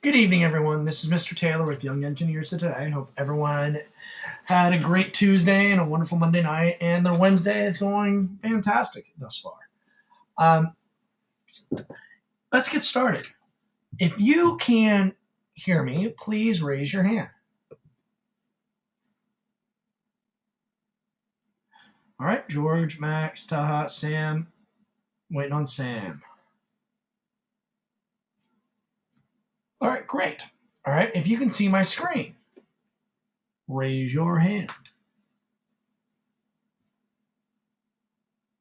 Good evening, everyone. This is Mr. Taylor with Young Engineers of Today. I hope everyone had a great Tuesday and a wonderful Monday night, and their Wednesday is going fantastic thus far. Um, let's get started. If you can hear me, please raise your hand. All right, George, Max, Taha, Sam. Waiting on Sam. All right, great. All right, if you can see my screen, raise your hand.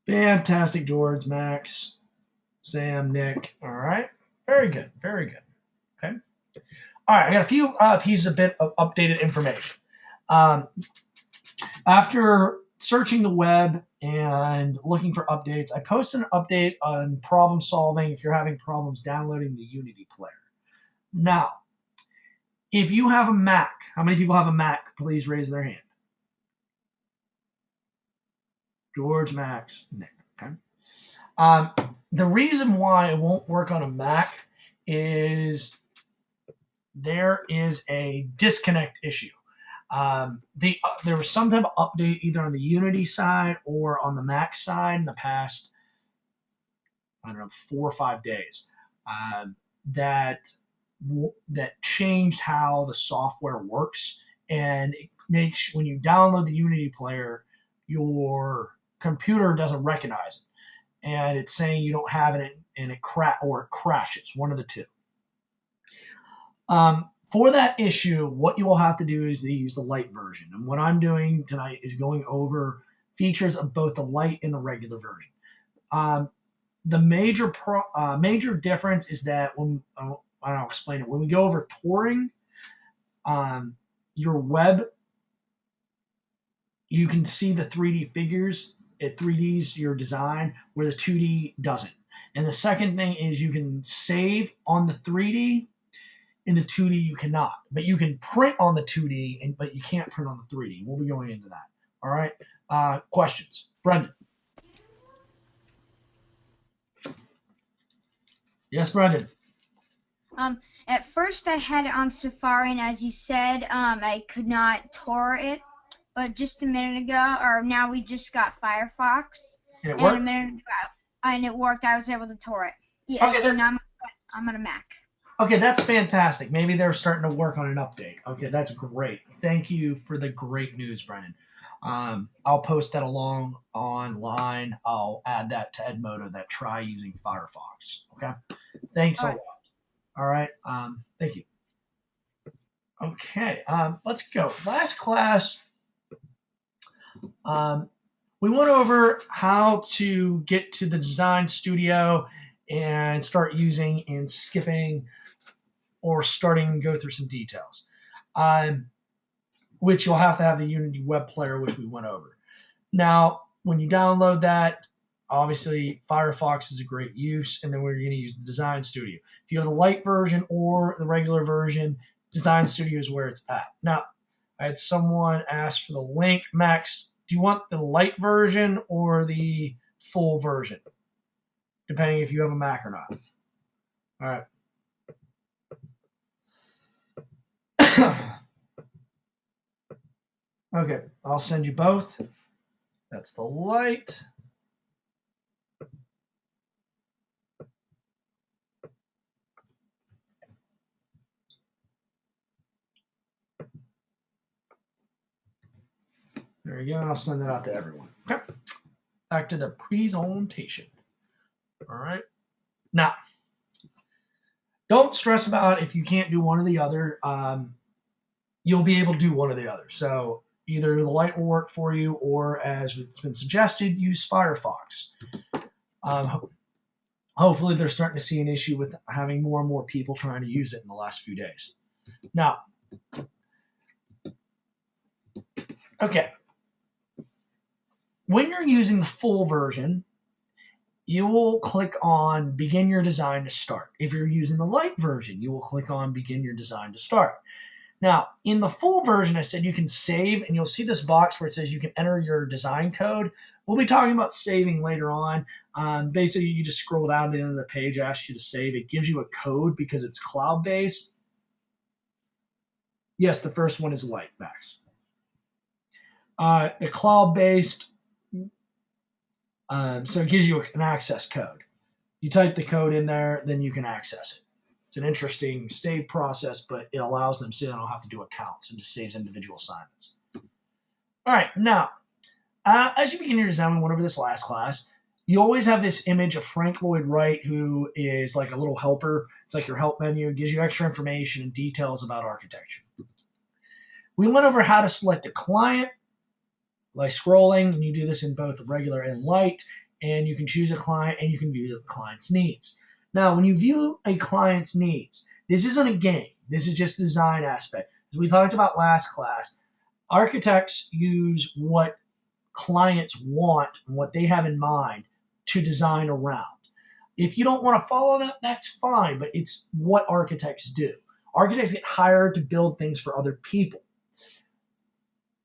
Fantastic, George, Max, Sam, Nick. All right, very good, very good. Okay. All right, I got a few pieces of bit of updated information. After searching the web and looking for updates, I posted an update on problem solving if you're having problems downloading the Unity player. Now, if you have a Mac, how many people have a Mac? Please raise their hand. George, Max, Nick. Okay. The reason why it won't work on a Mac is there is a disconnect issue. There was some type of update either on the Unity side or on the Mac side in the past, I don't know, 4 or 5 days that changed how the software works, and it makes when you download the Unity player, your computer doesn't recognize it, and it's saying you don't have it, and it crashes, one of the two. For that issue, what you will have to do is to use the light version. And what I'm doing tonight is going over features of both the light and the regular version. The major difference is that I'll explain it. When we go over touring, your web, you can see the 3D figures. It 3Ds your design where the 2D doesn't. And the second thing is you can save on the 3D. In the 2D, you cannot, but you can print on the 2D, but you can't print on the 3D. We'll be going into that. All right. Questions, Brendan? Yes, Brendan. At first I had it on Safari, and as you said, I could not Tor it. But just a minute ago, or now we just got Firefox, And it worked? a minute ago, and it worked. I was able to Tor it. Yeah, Okay, and I'm on a Mac. Okay, that's fantastic. Maybe they're starting to work on an update. Okay, that's great. Thank you for the great news, Brennan. I'll post that along online. I'll add that to Edmodo that try using Firefox. Okay, thanks a lot. All right, thank you. Okay, let's go. Last class, we went over how to get to the design studio and start using and skipping or starting and go through some details, which you'll have to have the Unity web player, which we went over. Now, when you download that, obviously Firefox is a great use, and then we're going to use the Design Studio. If you have the light version or the regular version, Design Studio is where it's at. Now, I had someone ask for the link. Max, do you want the light version or the full version? Depending if you have a Mac or not. All right. Okay, I'll send you both. That's the light. There you go. I'll send that out to everyone. Okay. Back to the presentation. All right. Now, don't stress about if you can't do one or the other. You'll be able to do one or the other. So either the light will work for you, or as it's been suggested, use Firefox. Hopefully they're starting to see an issue with having more and more people trying to use it in the last few days. Now, okay. When you're using the full version, you will click on Begin Your Design to Start. If you're using the light version, you will click on Begin Your Design to Start. Now, in the full version, I said you can save, and you'll see this box where it says you can enter your design code. We'll be talking about saving later on. Basically, you just scroll down to the end of the page, asks you to save. It gives you a code because it's cloud-based. Yes, the first one is light, Max. The cloud-based, so it gives you an access code. You type the code in there, then you can access it. It's an interesting save process, but it allows them so they don't have to do accounts and just saves individual assignments. All right, now, as you begin your design, we went over this last class. You always have this image of Frank Lloyd Wright, who is like a little helper. It's like your help menu. It gives you extra information and details about architecture. We went over how to select a client by scrolling, and you do this in both regular and light, and you can choose a client and you can view the client's needs. Now, when you view a client's needs, this isn't a game. This is just the design aspect. As we talked about last class, architects use what clients want and what they have in mind to design around. If you don't want to follow that, that's fine, but it's what architects do. Architects get hired to build things for other people.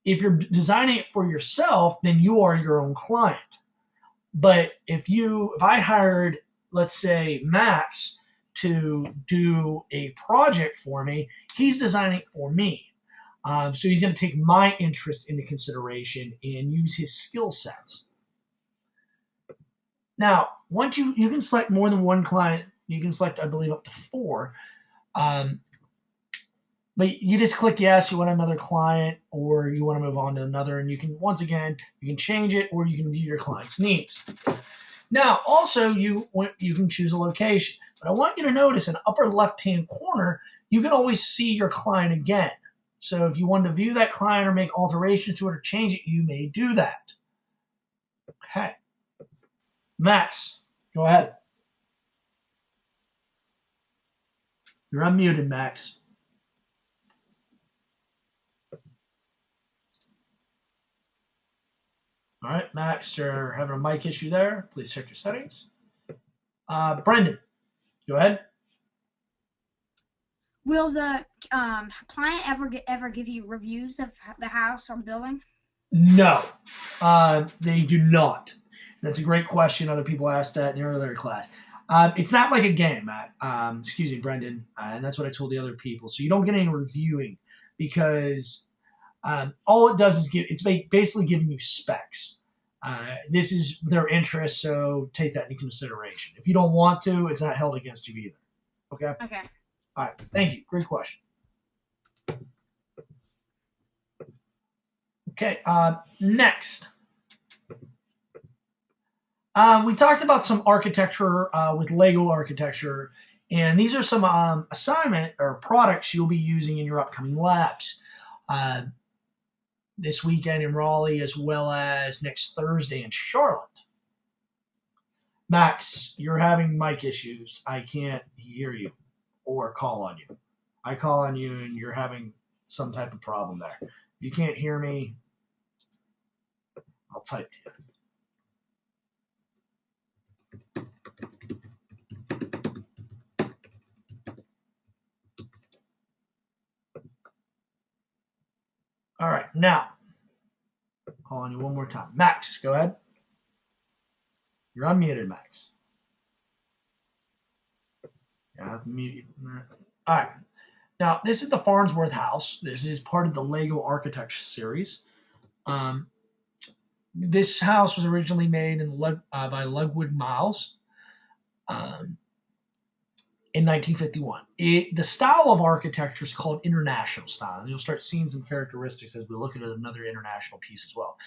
If you're designing it for yourself, then you are your own client. But if I hired, let's say, Max to do a project for me, he's designing it for me. So he's going to take my interest into consideration and use his skill sets. Now, once you can select more than one client, you can select, I believe, up to 4. But you just click yes, you want another client, or you want to move on to another, and you can, once again, you can change it, or you can view your client's needs. Now, also, you can choose a location. But I want you to notice in the upper left-hand corner, you can always see your client again. So if you want to view that client or make alterations to it or change it, you may do that. Okay. Max, go ahead. You're unmuted, Max. All right, Max, you're having a mic issue there. Please check your settings. Brendan, go ahead. Will the client ever give you reviews of the house or building? No, they do not. That's a great question. Other people asked that in the earlier class. It's not like a game, Matt. Excuse me, Brendan. And that's what I told the other people. So you don't get any reviewing because all it does is it's basically giving you specs. This is their interest, so take that into consideration. If you don't want to, it's not held against you either. Okay? Okay. All right. Thank you. Great question. Okay. Next. We talked about some architecture with Lego architecture, and these are some assignment or products you'll be using in your upcoming labs this weekend in Raleigh, as well as next Thursday in Charlotte. Max, you're having mic issues. I can't hear you or call on you. I call on you and you're having some type of problem there. If you can't hear me, I'll type to you. All right, now, call on you one more time. Max, go ahead. You're unmuted, Max. I have to mute you. All right. Now, this is the Farnsworth House. This is part of the Lego Architecture series. This house was originally made by Ludwig Miles in 1951. The style of architecture is called international style. And you'll start seeing some characteristics as we look at another international piece as well.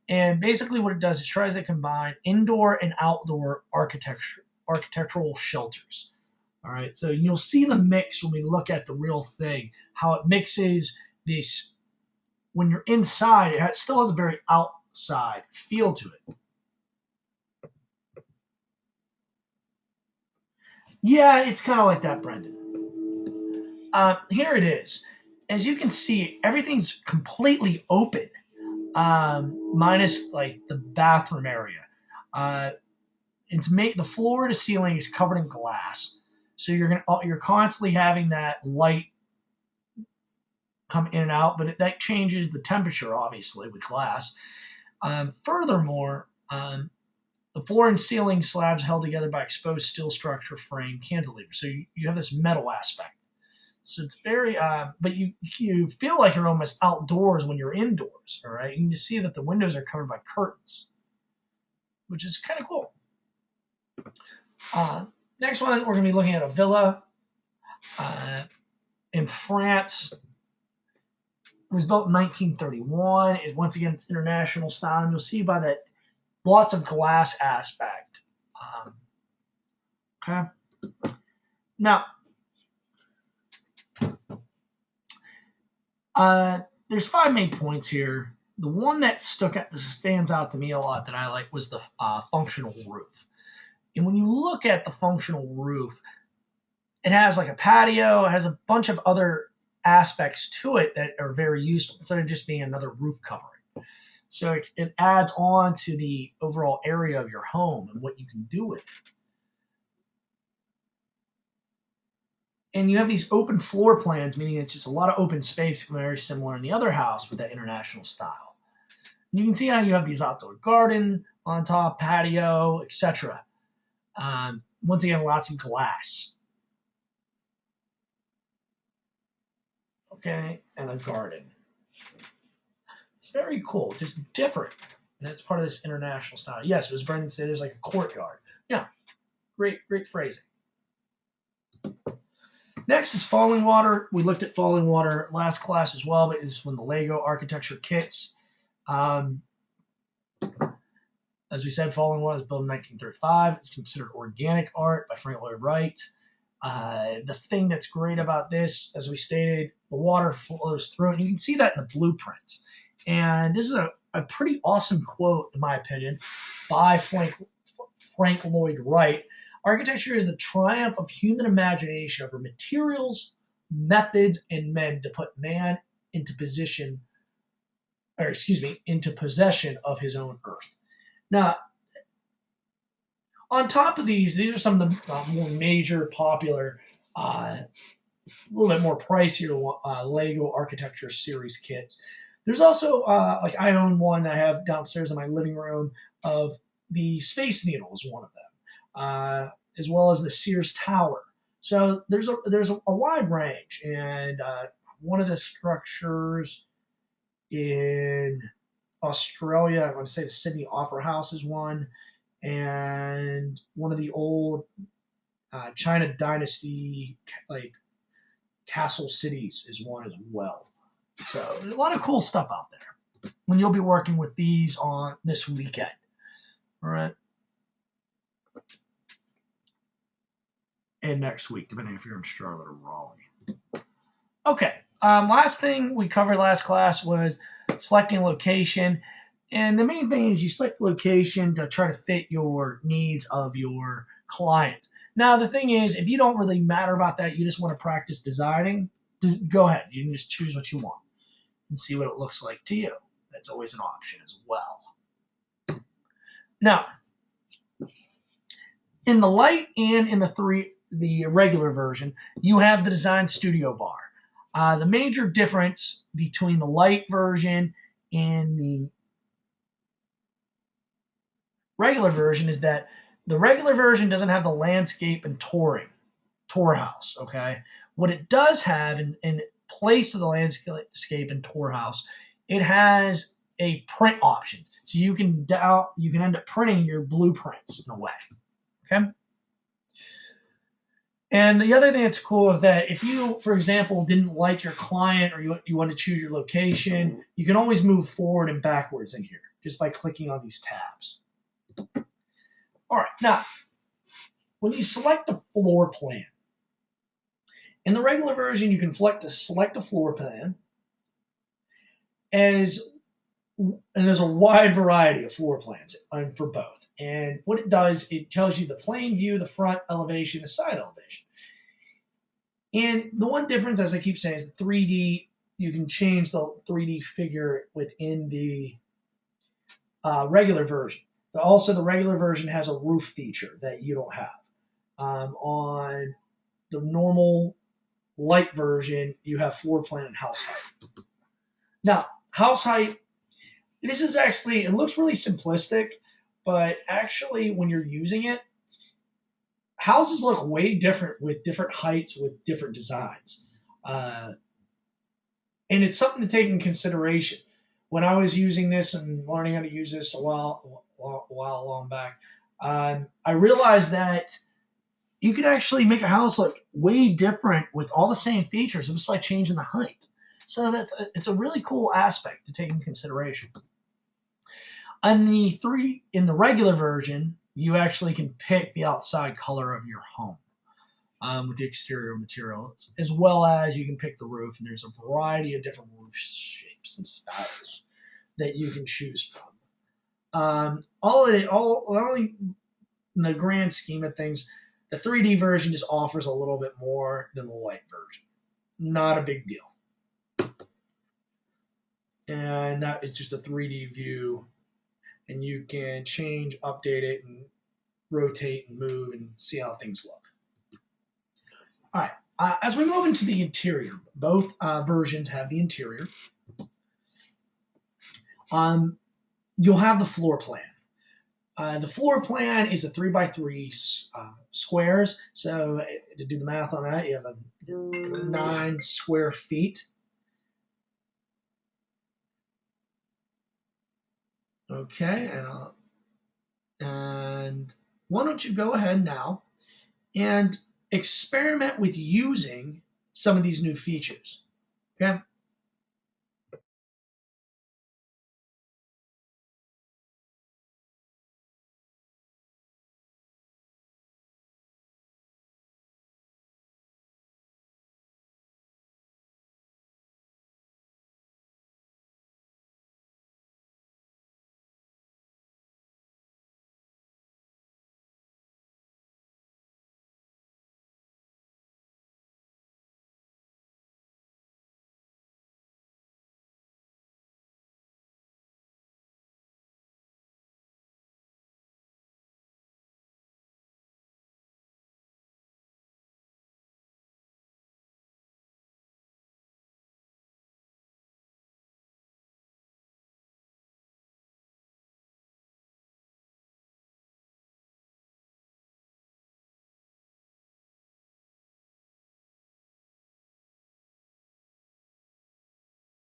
And basically what it does is tries to combine indoor and outdoor architectural shelters. All right, so you'll see the mix when we look at the real thing, how it mixes this. When you're inside, it still has a very outside feel to it. Yeah, it's kind of like that, Brendan. Here it is. As you can see, everything's completely open, minus like the bathroom area. The floor to ceiling is covered in glass. So you're constantly having that light come in and out, but that changes the temperature, obviously, with glass. Furthermore, the floor and ceiling slabs held together by exposed steel structure frame cantilever. So you have this metal aspect. So it's very, but you feel like you're almost outdoors when you're indoors. All right, you can just see that the windows are covered by curtains, which is kind of cool. Next one, we're going to be looking at a villa in France. It was built in 1931. Once again, it's international style, and you'll see by that lots of glass aspect. Okay. Now, there's 5 main points here. The one that stands out to me a lot that I like was the functional roof. And when you look at the functional roof, it has like a patio. It has a bunch of other aspects to it that are very useful instead of just being another roof covering. So it adds on to the overall area of your home and what you can do with it. And you have these open floor plans, meaning it's just a lot of open space, very similar in the other house with that international style. And you can see how you have these outdoor garden on top, patio, etc. Once again, lots of glass. Okay, and a garden. It's very cool, just different. And that's part of this international style. Yes, as Brendan said, there's like a courtyard. Yeah, great phrasing. Next is Fallingwater. We looked at Fallingwater last class as well, but it's one of the Lego architecture kits. As we said, Fallingwater was built in 1935. It's considered organic art by Frank Lloyd Wright. The thing that's great about this, as we stated, the water flows through it. And you can see that in the blueprints. And this is a pretty awesome quote, in my opinion, by Frank Lloyd Wright. Architecture is the triumph of human imagination over materials, methods, and men to put man into possession of his own earth. Now, on top of these are some of the more major, popular, a little bit more pricier Lego architecture series kits. There's also, like I own one that I have downstairs in my living room of the Space Needle is one of them. As well as the Sears Tower. So there's a wide range, and one of the structures in Australia, I want to say the Sydney Opera House is one, and one of the old China Dynasty like castle cities is one as well. So there's a lot of cool stuff out there when you'll be working with these on this weekend. All right. And next week, depending if you're in Charlotte or Raleigh. Okay, last thing we covered last class was selecting location. And the main thing is you select location to try to fit your needs of your client. Now, the thing is, if you don't really matter about that, you just want to practice designing, just go ahead. You can just choose what you want and see what it looks like to you. That's always an option as well. Now, in the light and in the regular version, you have the Design Studio bar. The major difference between the light version and the regular version is that the regular version doesn't have the landscape and tour house. Okay, what it does have in place of the landscape and tour house, it has a print option, so you can end up printing your blueprints in a way. Okay. And the other thing that's cool is that if you, for example, didn't like your client or you want to choose your location, you can always move forward and backwards in here just by clicking on these tabs. All right, now, when you select the floor plan, in the regular version, you can select a floor plan, and there's a wide variety of floor plans for both. And what it does, it tells you the plane view, the front elevation, the side elevation. And the one difference, as I keep saying, is the 3D. You can change the 3D figure within the regular version. Also, the regular version has a roof feature that you don't have. On the normal light version, you have floor plan and house height. Now, house height, this is actually, it looks really simplistic, but actually when you're using it, houses look way different with different heights with different designs. And it's something to take in consideration. When I was using this and learning how to use this a while long back, I realized that you could actually make a house look way different with all the same features just by changing the height. So it's a really cool aspect to take in consideration. In the regular version, you actually can pick the outside color of your home with the exterior materials, as well as you can pick the roof. And there's a variety of different roof shapes and styles that you can choose from. Only in the grand scheme of things, the 3D version just offers a little bit more than the light version. Not a big deal. And that is just a 3D view, and you can change, update it, and rotate and move and see how things look. All right. As we move into the interior, both versions have the interior. You'll have the floor plan. The floor plan is a 3x3 squares. So to do the math on that, you have 9 square feet. Okay, and why don't you go ahead now and experiment with using some of these new features. Okay.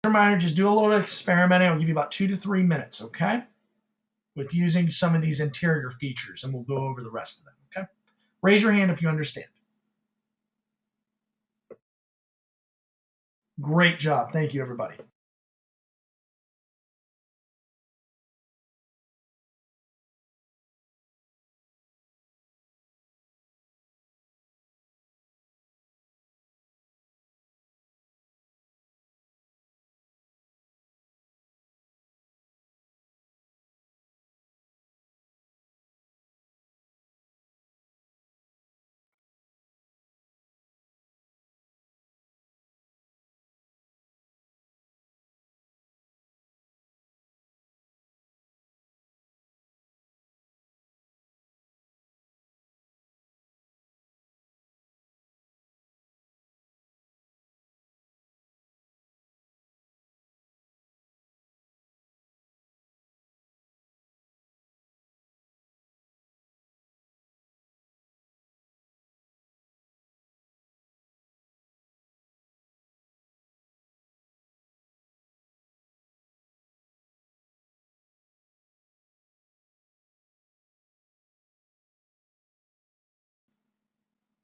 Reminder, just do a little bit of experimenting. I'll give you about 2 to 3 minutes, okay? With using some of these interior features, and we'll go over the rest of them, okay? Raise your hand if you understand. Great job. Thank you, everybody.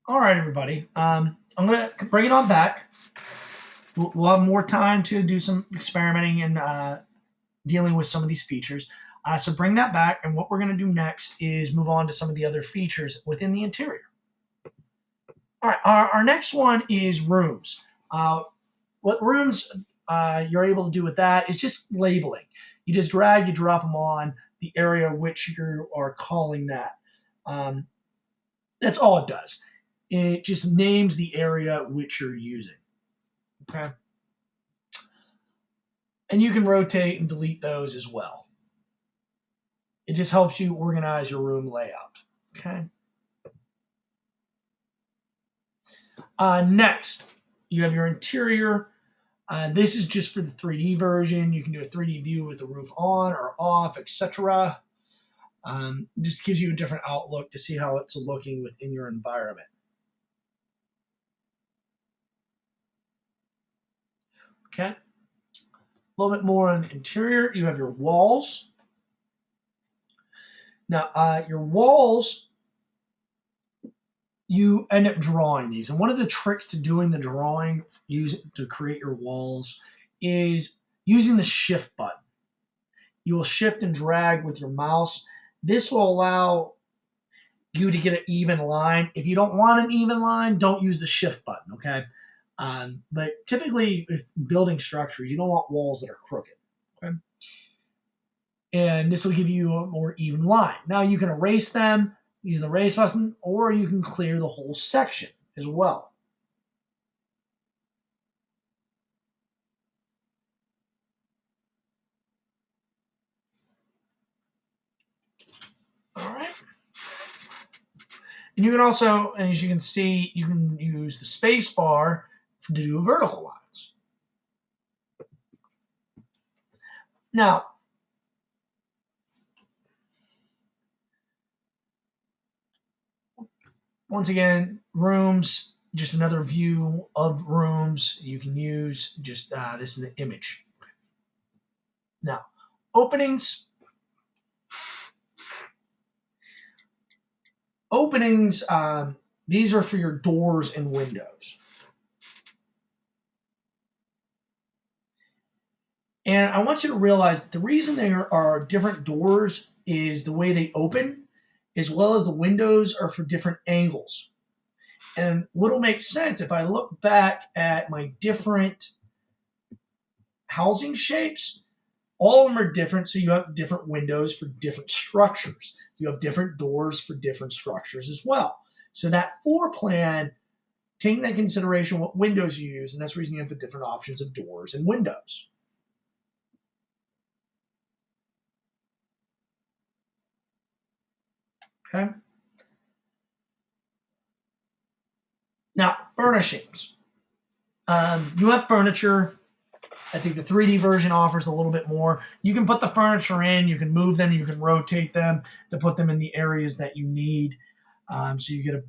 All right, everybody. I'm going to bring it on back. We'll have more time to do some experimenting and dealing with some of these features. So bring that back, and what we're going to do next is move on to some of the other features within the interior. All right, our next one is rooms. What rooms you're able to do with that is just labeling. You just drag, you drop them on the area which you are calling that. That's all it does. It just names the area which you're using. Okay. And you can rotate and delete those as well. It just helps you organize your room layout. Okay. Next, you have your interior. This is just for the 3D version. You can do a 3D view with the roof on or off, etc. Just gives you a different outlook to see how it's looking within your environment. Okay. A little bit more on the interior. You have your walls. Now, your walls, you end up drawing these. And one of the tricks to doing the drawing to create your walls is using the shift button. You will shift and drag with your mouse. This will allow you to get an even line. If you don't want an even line, don't use the shift button, okay? But typically, if building structures, you don't want walls that are crooked, okay? And this will give you a more even line. Now you can erase them using the erase button, or you can clear the whole section as well. All right. And you can also, and as you can see, you can use the space bar to do vertical lines. Now, once again, rooms, just another view of rooms. You can use just, this is an image. Now, openings. Openings, these are for your doors and windows. And I want you to realize that the reason there are different doors is the way they open, as well as the windows are for different angles. And what'll make sense if I look back at my different housing shapes, all of them are different, so you have different windows for different structures. You have different doors for different structures as well. So that floor plan, taking into consideration what windows you use, and that's the reason you have the different options of doors and windows. Okay. Now, furnishings. You have furniture. I think the 3D version offers a little bit more. You can put the furniture in, you can move them, you can rotate them to put them in the areas that you need, so you get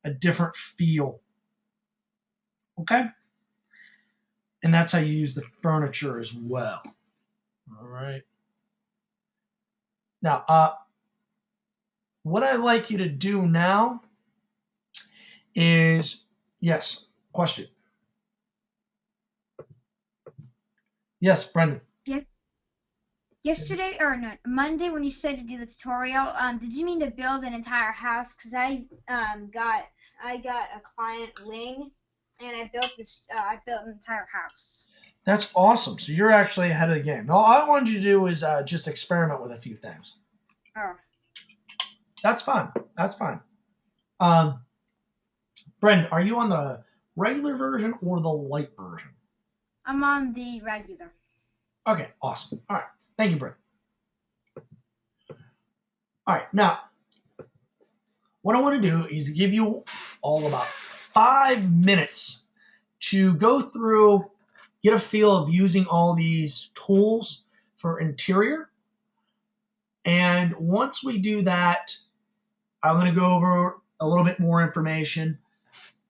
a different feel. Okay? And that's how you use the furniture as well. All right. Now, what I'd like you to do now is, yes, question. Yes, Brendan. Yeah. Yesterday or no, Monday when you said to do the tutorial, did you mean to build an entire house? Cause I got a client Ling, and I built an entire house. That's awesome. So you're actually ahead of the game. All I wanted you to do is just experiment with a few things. Oh. That's fine. That's fine. Brendan, are you on the regular version or the light version? I'm on the regular. Okay, awesome. All right. Thank you, Brendan. All right, now, what I want to do is give you all about 5 minutes to go through, get a feel of using all these tools for interior. And once we do that, I'm going to go over a little bit more information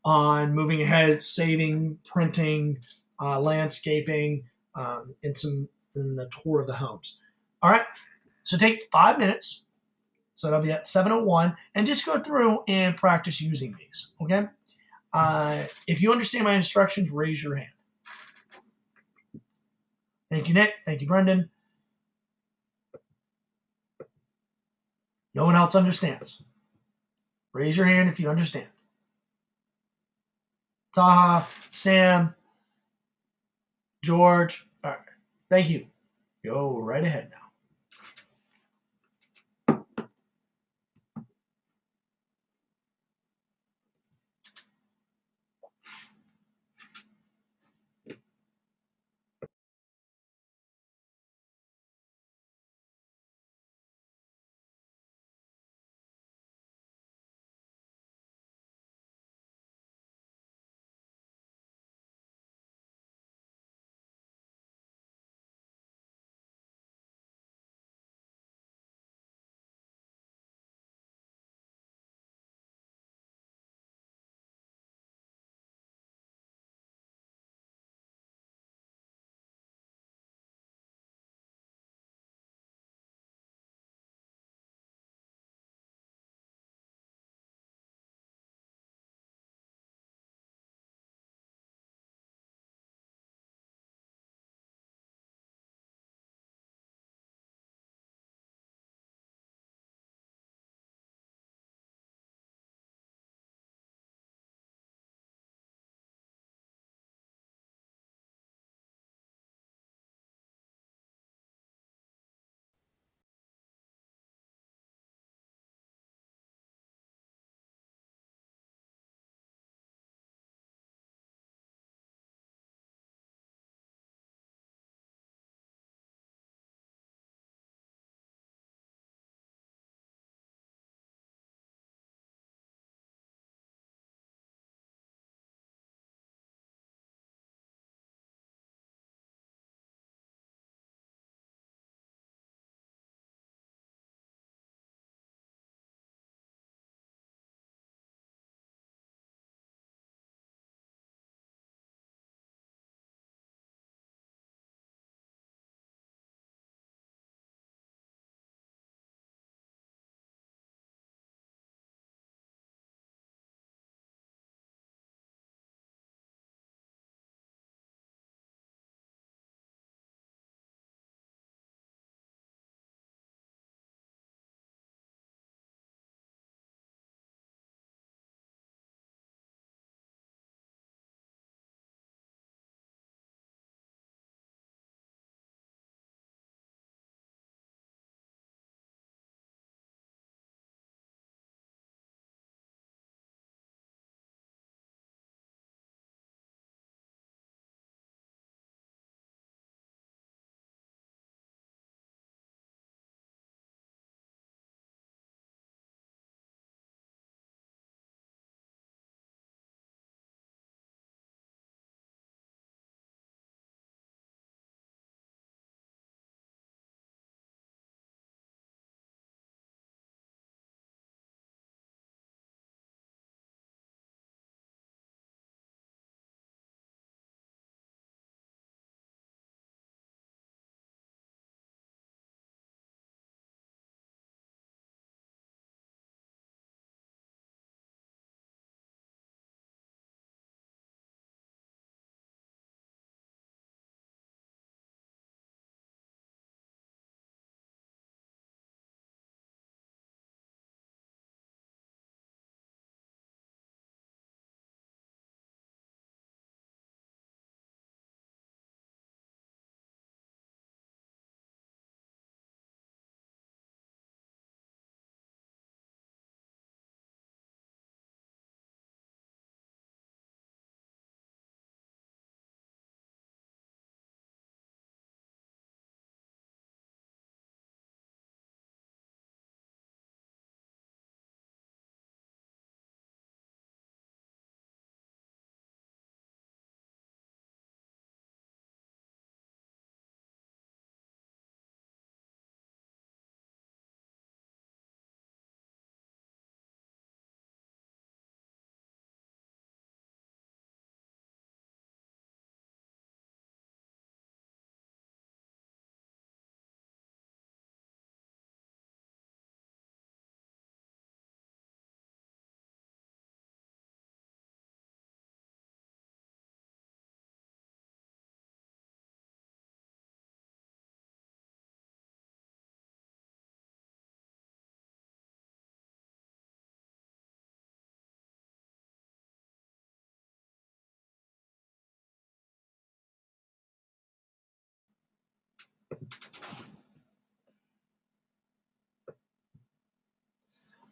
on moving ahead, saving, printing, landscaping, and the tour of the homes. All right, so take 5 minutes. So that'll be at 7:01, and just go through and practice using these. Okay. If you understand my instructions, raise your hand. Thank you, Nick. Thank you, Brendan. No one else understands. Raise your hand if you understand. Taha, Sam, George. All right. Thank you. Go right ahead now.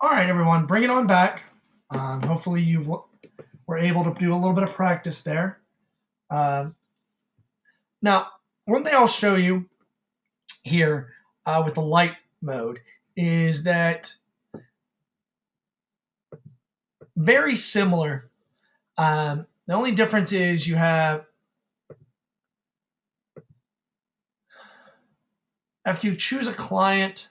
All right, everyone, bring it on back. Hopefully you were able to do a little bit of practice there. Now, one thing I'll show you here with the light mode is that very similar. The only difference is you have, after you choose a client,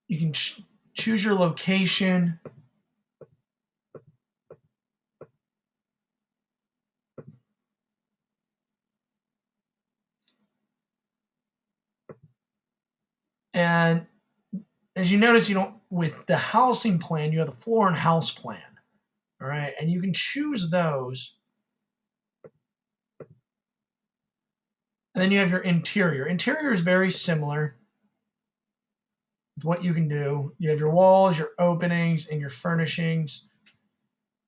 you can choose your location. And as you notice, you don't, with the housing plan, you have the floor and house plan. All right. And you can choose those. And then you have your interior. Interior is very similar with what you can do. You have your walls, your openings, and your furnishings.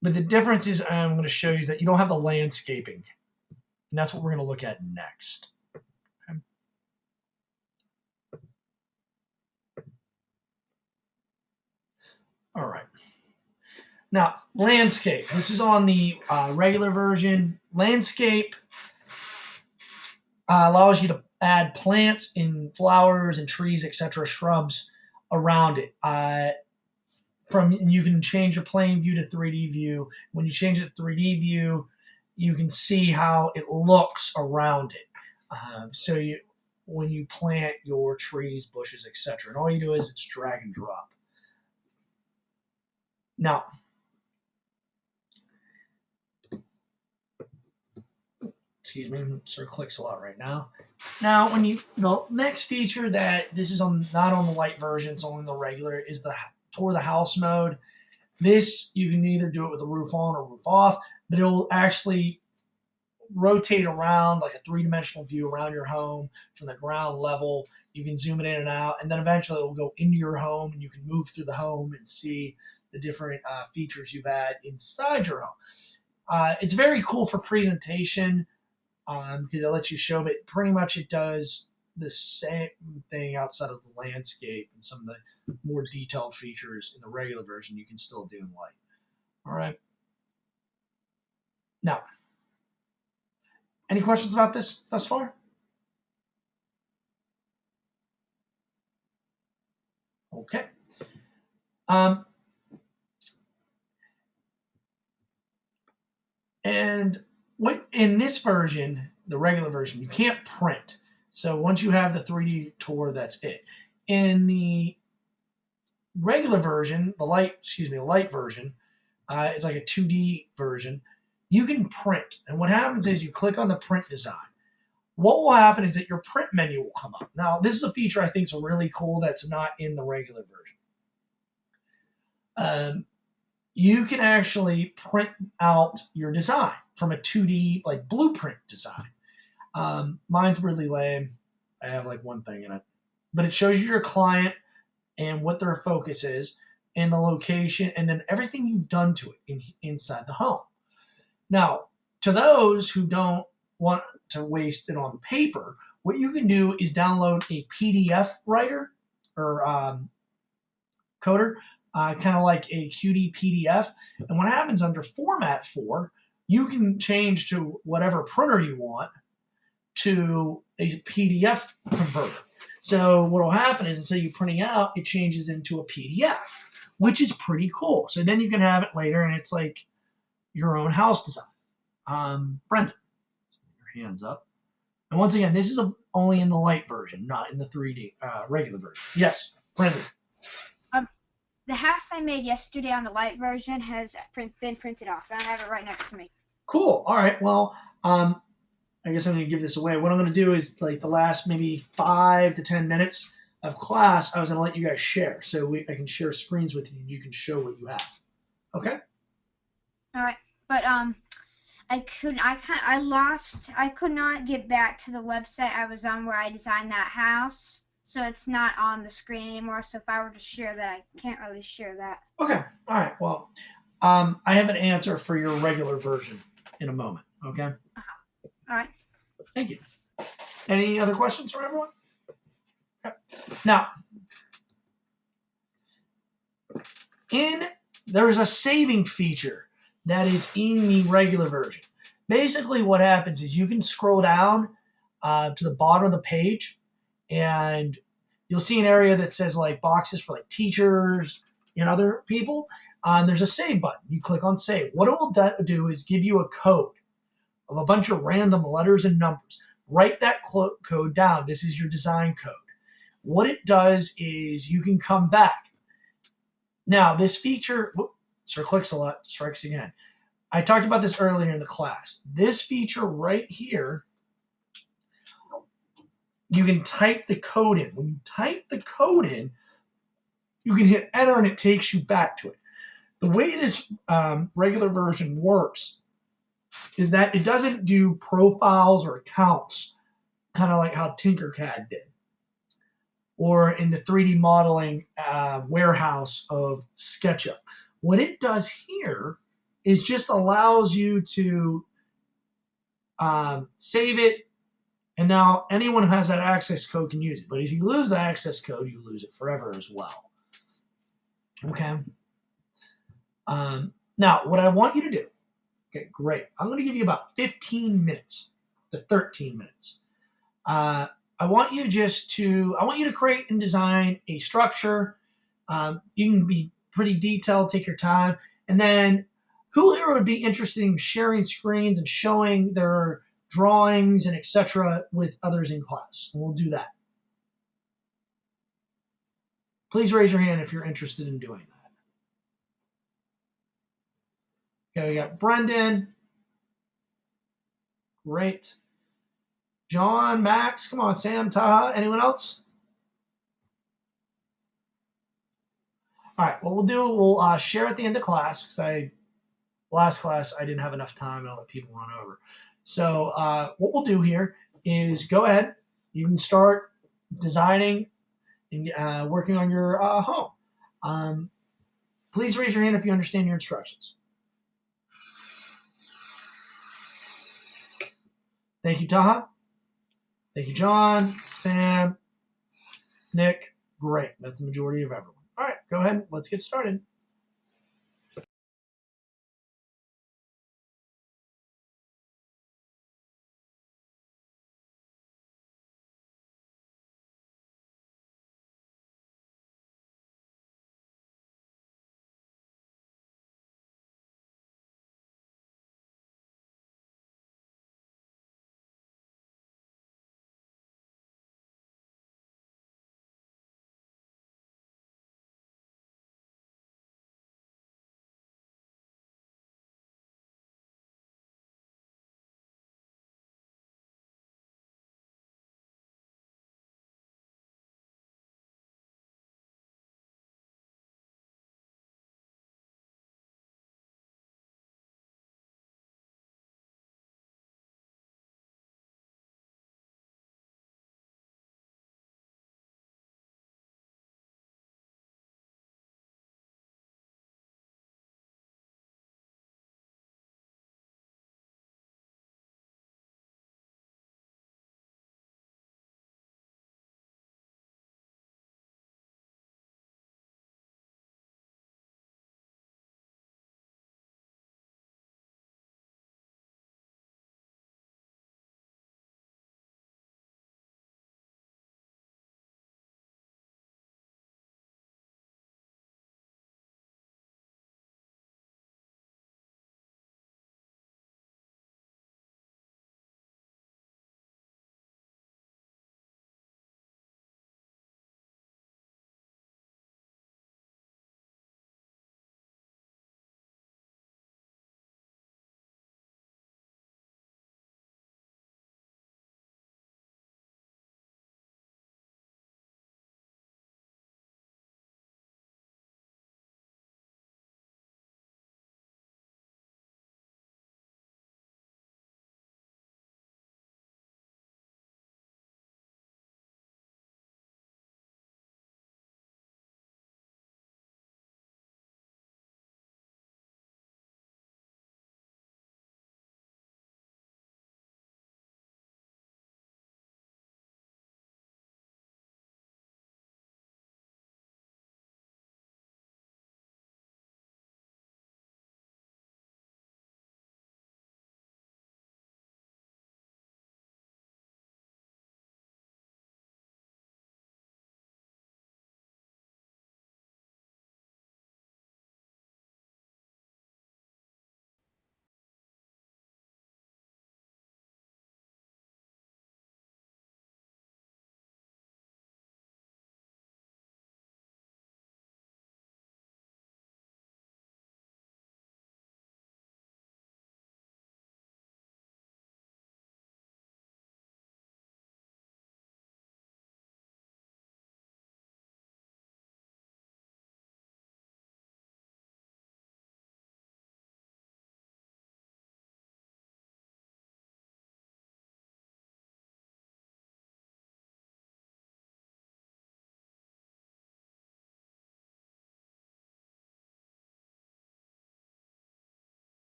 But the difference is, I'm going to show you, is that you don't have the landscaping. And that's what we're going to look at next. Okay. All right. Now, landscape. This is on the regular version. Landscape allows you to add plants and flowers and trees, etc., shrubs around it. You can change your plane view to 3D view. When you change it to 3D view, you can see how it looks around it. When you plant your trees, bushes, etc., and all you do is it's drag and drop. Now, excuse me, sort of clicks a lot right now. Now, the next feature that this is not on the light version, it's only the regular, is the tour the house mode. This, you can either do it with the roof on or roof off, but it'll actually rotate around like a three-dimensional view around your home from the ground level. You can zoom it in and out, and then eventually it will go into your home, and you can move through the home and see the different features you've had inside your home. It's very cool for presentation because it lets you show, but pretty much it does the same thing outside of the landscape, and some of the more detailed features in the regular version you can still do in light. All right. Now, any questions about this thus far? Okay. And what in this version, the regular version, you can't print. So once you have the 3D tour, that's it. In the regular version, the light version, it's like a 2D version. You can print, and what happens is you click on the print design. What will happen is that your print menu will come up. Now, this is a feature I think is really cool that's not in the regular version. You can actually print out your design from a 2D like blueprint design. Mine's really lame. I have like one thing in it, but it shows you your client and what their focus is and the location and then everything you've done to it inside the home. Now, to those who don't want to waste it on paper, what you can do is download a PDF writer or coder, kind of like a Qt PDF. And what happens under Format 4, you can change to whatever printer you want to a PDF converter. So what will happen is instead of you printing out, it changes into a PDF, which is pretty cool. So then you can have it later, and it's like your own house design. Brendan, your hands up. And once again, this is only in the light version, not in the 3D regular version. Yes, Brendan. The house I made yesterday on the light version has been printed off, and I have it right next to me. Cool. All right. Well, I guess I'm going to give this away. What I'm going to do is, like, the last maybe 5 to 10 minutes of class, I was going to let you guys share. So I can share screens with you, and you can show what you have. Okay? All right. But I could not get back to the website I was on where I designed that house. So it's not on the screen anymore. So if I were to share that, I can't really share that. Okay. All right. Well, I have an answer for your regular version in a moment. Okay? All right. Thank you. Any other questions from everyone? Okay. Now, there is a saving feature that is in the regular version. Basically, what happens is you can scroll down to the bottom of the page, and you'll see an area that says like boxes for like teachers and other people. There's a save button. You click on save. What it will do is give you a code of a bunch of random letters and numbers. Write that code down. This is your design code. What it does is you can come back. Now, this feature, Sir Clicks-a-Lot strikes again. I talked about this earlier in the class. This feature right here, you can type the code in. When you type the code in, you can hit enter and it takes you back to it. The way this regular version works is that it doesn't do profiles or accounts, kind of like how Tinkercad did, or in the 3D modeling warehouse of SketchUp. What it does here is just allows you to save it, and now anyone who has that access code can use it. But if you lose the access code, you lose it forever as well. Okay. Now, what I want you to do, okay, great. I'm going to give you about 15 minutes to 13 minutes. I want you to create and design a structure. You can be pretty detailed, take your time. And then who here would be interested in sharing screens and showing their drawings and etc. with others in class? And we'll do that. Please raise your hand if you're interested in doing that. Okay, we got Brendan. Great. John, Max, come on, Sam, Taha, anyone else? All right, what we'll do, we'll share at the end of class, because last class I didn't have enough time and I'll let people run over. So what we'll do here is go ahead, you can start designing and working on your home. Please raise your hand if you understand your instructions. Thank you, Taha. Thank you, John, Sam, Nick. Great, that's the majority of everyone. All right, go ahead, let's get started.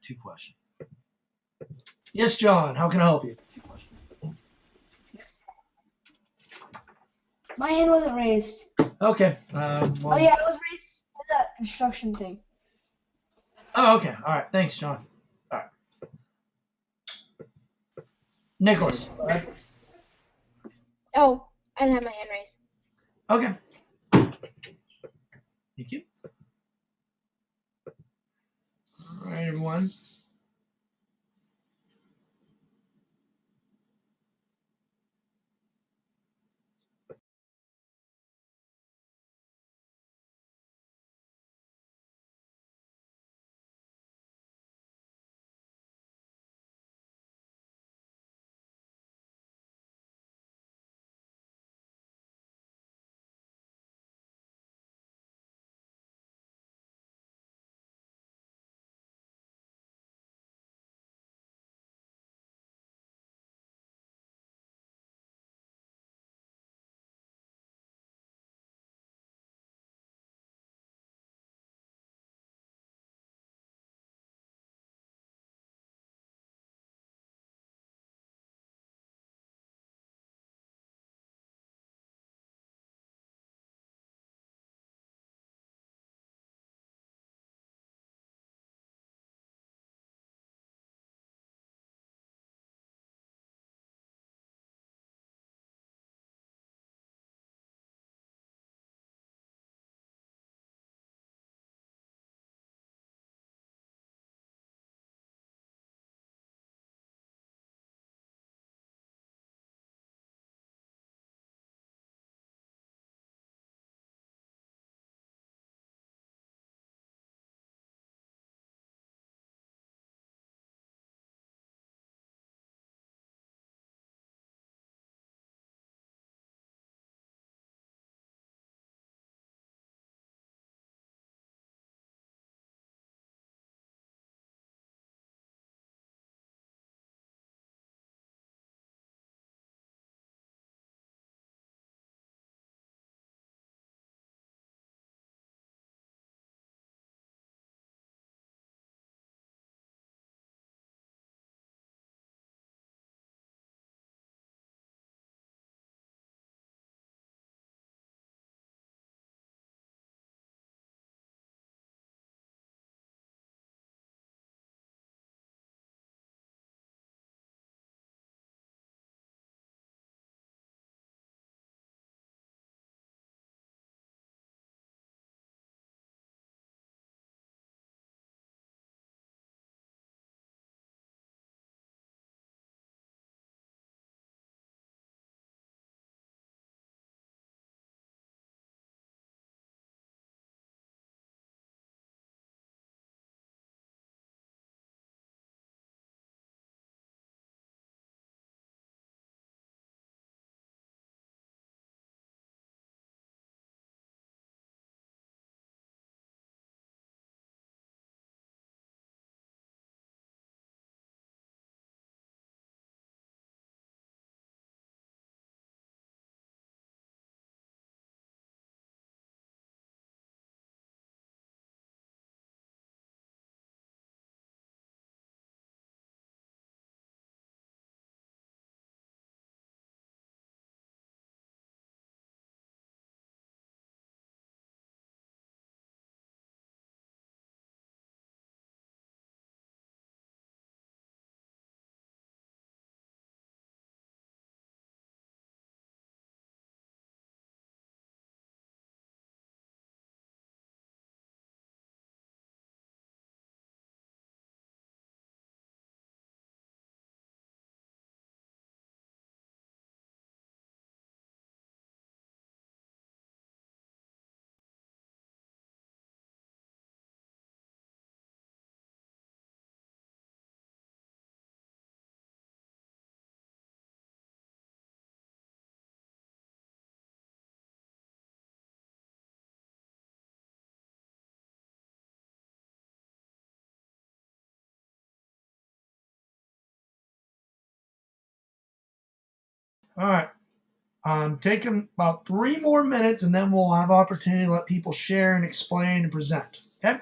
two questions. Yes, John. How can I help you? My hand wasn't raised. Okay. Oh yeah, it was raised for the instruction thing. Oh, okay. All right. Thanks, John. All right. Nicholas. All right. Oh, I didn't have my hand raised. Okay. Thank you. All right, everyone. All right. Taking about 3 more minutes, and then we'll have opportunity to let people share and explain and present. Okay.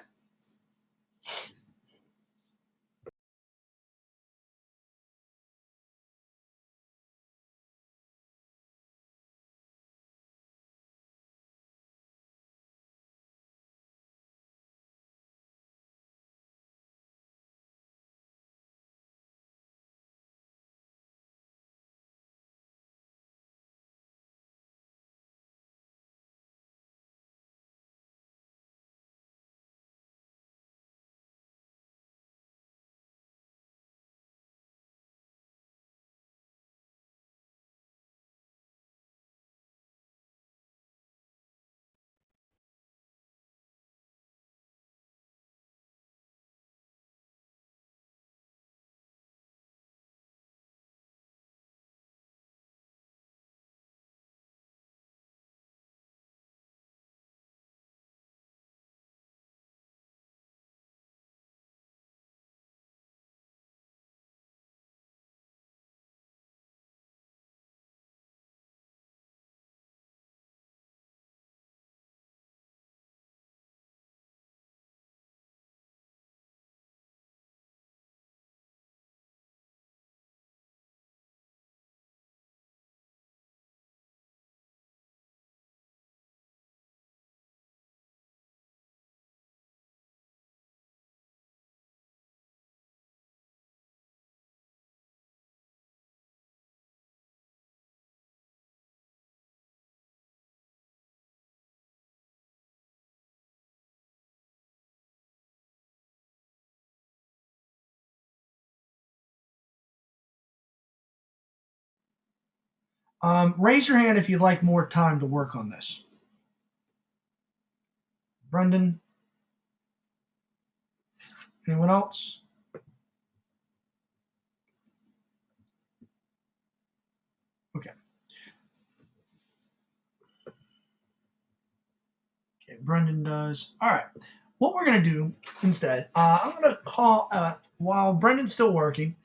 Raise your hand if you'd like more time to work on this. Brendan? Anyone else? Okay. Okay, Brendan does. All right. What we're going to do instead, I'm going to call, while Brendan's still working,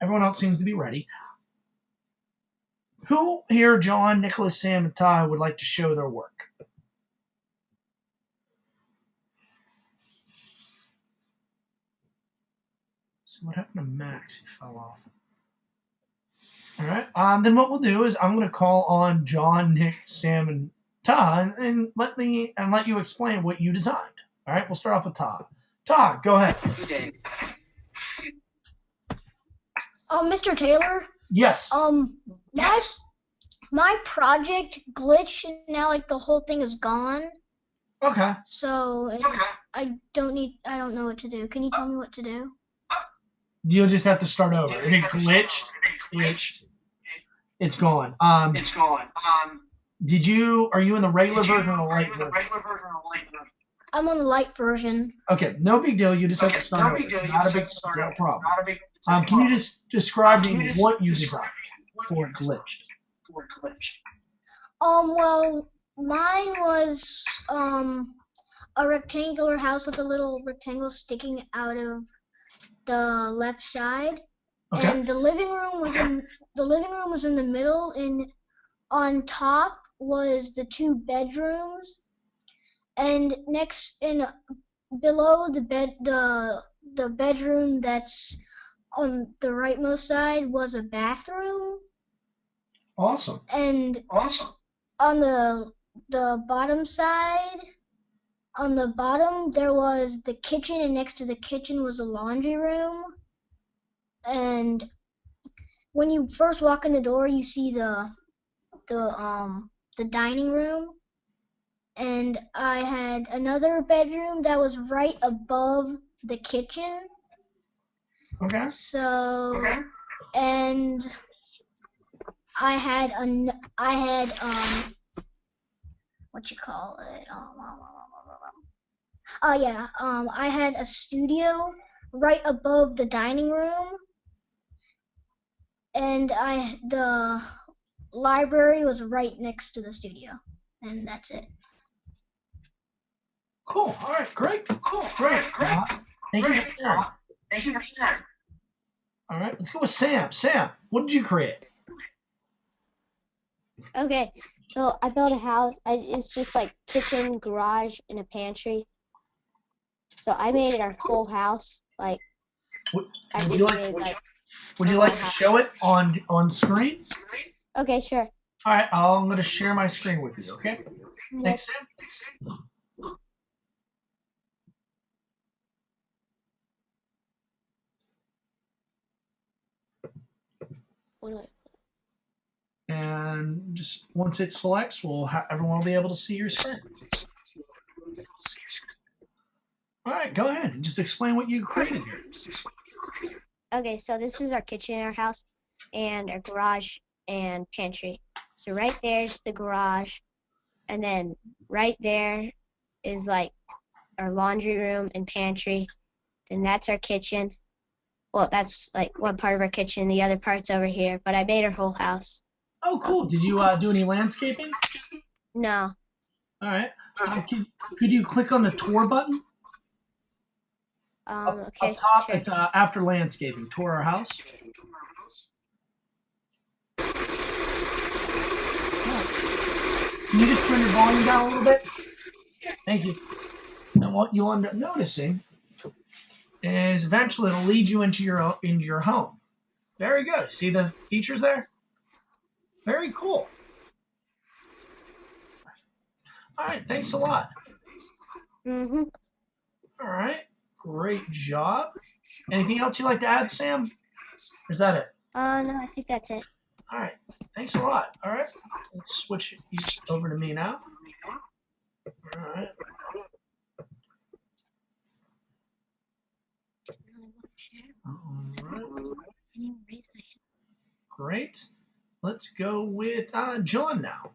everyone else seems to be ready. Who here, John, Nicholas, Sam, and Ty, would like to show their work? So what happened to Max? He fell off. All right. Then what we'll do is I'm going to call on John, Nick, Sam, and Todd, and let you explain what you designed. All right. We'll start off with Todd. Todd, go ahead. Mr. Taylor, Yes. my project glitched and now like the whole thing is gone. Okay. So I don't know what to do. Can you tell me what to do? You'll just have to start over. If it glitched, it's gone. Are you in the regular version or the light version? I'm on the light version. Okay, no big deal. You just have to start over. It's not a big problem. Can you just describe to me what you designed for glitched? Well, mine was a rectangular house with a little rectangle sticking out of the left side. Okay. And the living room was in the middle, and on top was the two bedrooms, and below the bedroom that's on the rightmost side was a bathroom. Awesome. And on the bottom side, on the bottom there was the kitchen, and next to the kitchen was a laundry room. And when you first walk in the door, you see the dining room. And I had another bedroom that was right above the kitchen. Okay. So, and I had what you call it? I had a studio right above the dining room, and the library was right next to the studio, and that's it. Cool. All right. Great. Great. Thank you for sharing. All right. Let's go with Sam. Sam, what did you create? Okay, so I built a house. It's just like kitchen, garage, and a pantry. So I made our whole house. Like, Would you like to show it on screen? Okay, sure. All right. I'm going to share my screen with you. Okay. Thanks, Sam. And just once it selects, everyone will be able to see your screen. All right, go ahead and just explain what you created here. Okay, so this is our kitchen in our house, and our garage and pantry. So right there's the garage, and then right there is like our laundry room and pantry. Then that's our kitchen. Well, that's like one part of our kitchen. The other part's over here. But I made our whole house. Oh, cool. Did you do any landscaping? No. All right. Could you click on the tour button? Okay. Up top, sure. it's after landscaping. Tour our house. Can you just turn your volume down a little bit? Thank you. And what you'll end up noticing is eventually it'll lead you into your home. Very good. See the features there? Very cool. All right. Thanks a lot. Mm-hmm. All right. Great job. Anything else you'd like to add, Sam? Or is that it? No, I think that's it. All right. Thanks a lot. All right. Let's switch over to me now. All right. All right. Great. let's go with John now.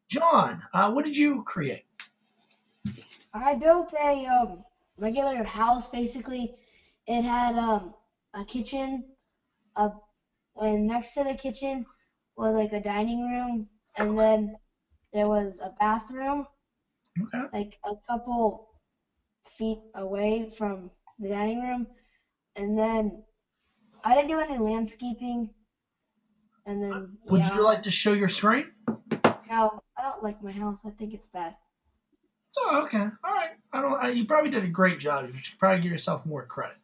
John, what did you create? I built a regular house. Basically, it had a kitchen, and next to the kitchen was like a dining room, and then there was a bathroom, Okay. like a couple feet away from the dining room, and then I didn't do any landscaping, and then Would you like to show your screen? no, I don't like my house. I think it's bad. Oh, okay. All right. I don't. You probably did a great job. You should probably give yourself more credit.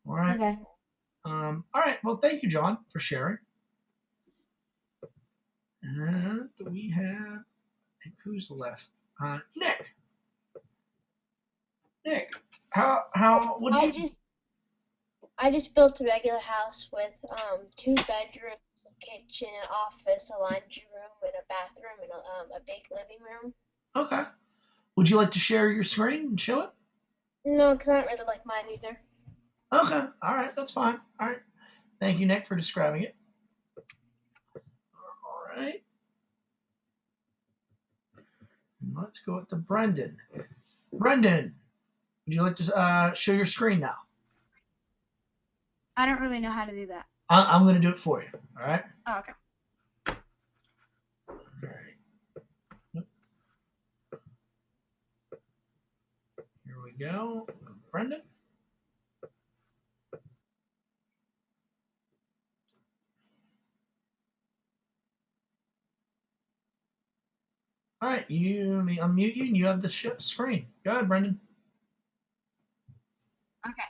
All right. Okay. All right. Well, thank you, John, for sharing. And we have who's left? Nick. Nick, what did you? I just built a regular house with 2 bedrooms, a kitchen, an office, a laundry room, and a bathroom, and a big living room. Okay. Would you like to share your screen and show it? No, because I don't really like mine either. Okay. All right. That's fine. All right. Thank you, Nick, for describing it. All right. Let's go to Brendan. Brendan, would you like to show your screen now? I don't really know how to do that. I'm going to do it for you. All right. Oh, okay. All right. Here we go. Brendan. All right. Let me unmute you and you have the screen. Go ahead, Brendan. Okay.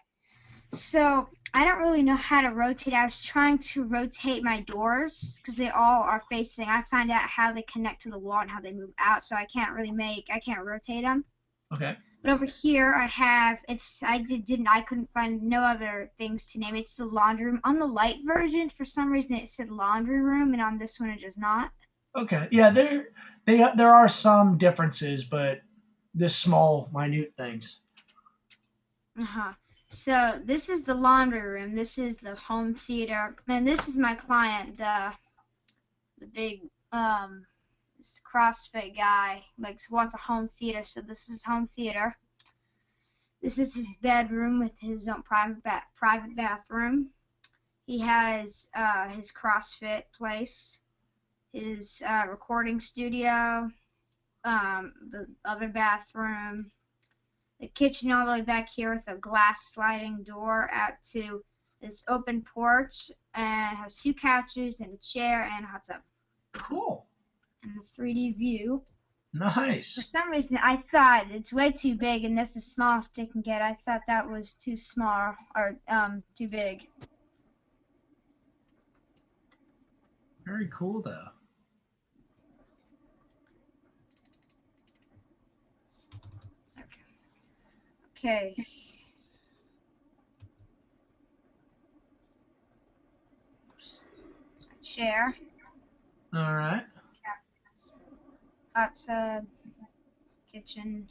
So I don't really know how to rotate. I was trying to rotate my doors because they all are facing. I find out how they connect to the wall and how they move out, so I can't rotate them. Okay. But over here I have I couldn't find no other things to name it. It's the laundry room. On the light version, for some reason it said laundry room, and on this one it does not. Okay. Yeah, there are some differences, but this small, minute things. So this is the laundry room. This is the home theater, and this is my client, the big this CrossFit guy, wants a home theater. So this is home theater. This is his bedroom with his own private bathroom. He has his CrossFit place, his recording studio, the other bathroom. The kitchen all the way back here with a glass sliding door out to this open porch, and has 2 couches and a chair and a hot tub. Cool. And the 3D view. For Nice. some reason, I thought it's way too big, and this is the smallest it can get. I thought that was too small or too big. Very cool, though. Okay. It's my chair. All right. Hot tub. Kitchen.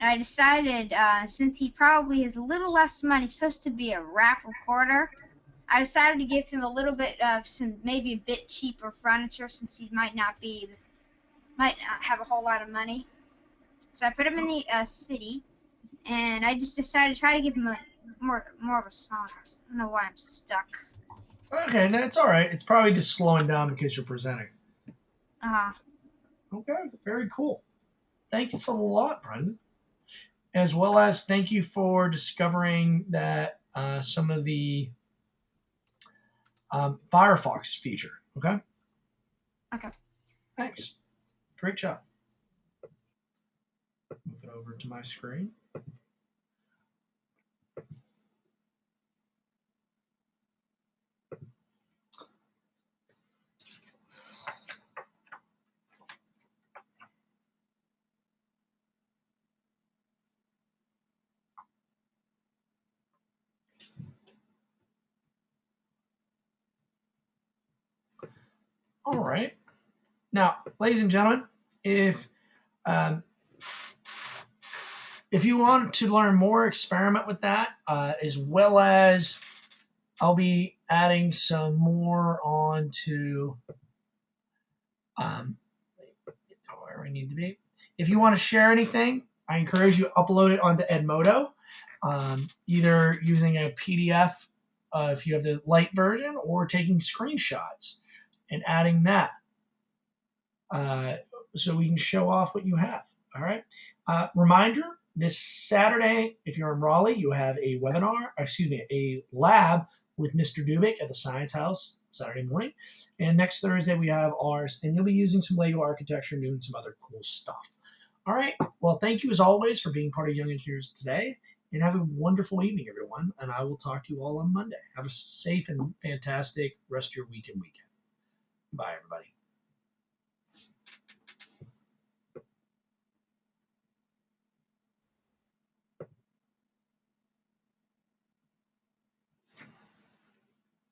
And I decided, since he probably has a little less money, he's supposed to be a rap recorder. I decided to give him a little bit of maybe a bit cheaper furniture, since he might not have a whole lot of money. So I put him in the city, and I just decided to try to give him more of a smaller house. I don't know why I'm stuck. Okay, that's all right. It's probably just slowing down because you're presenting. Okay, very cool. Thanks a lot, Brendan. As well as thank you for discovering that some of the Firefox feature. Okay? Okay. Thanks. Great job. Move it over to my screen. All right. Now, ladies and gentlemen, if you want to learn more, experiment with that, as well as I'll be adding some more onto to where we need to be. If you want to share anything, I encourage you to upload it onto Edmodo, either using a PDF if you have the light version, or taking screenshots and adding that so we can show off what you have. All right. Reminder, this Saturday, if you're in Raleigh, you have a lab with Mr. Dubik at the Science House Saturday morning. And next Thursday, we have ours, and you'll be using some Lego architecture and doing some other cool stuff. All right. Well, thank you as always for being part of Young Engineers today, and have a wonderful evening, everyone. And I will talk to you all on Monday. Have a safe and fantastic rest of your week and weekend. Bye, everybody.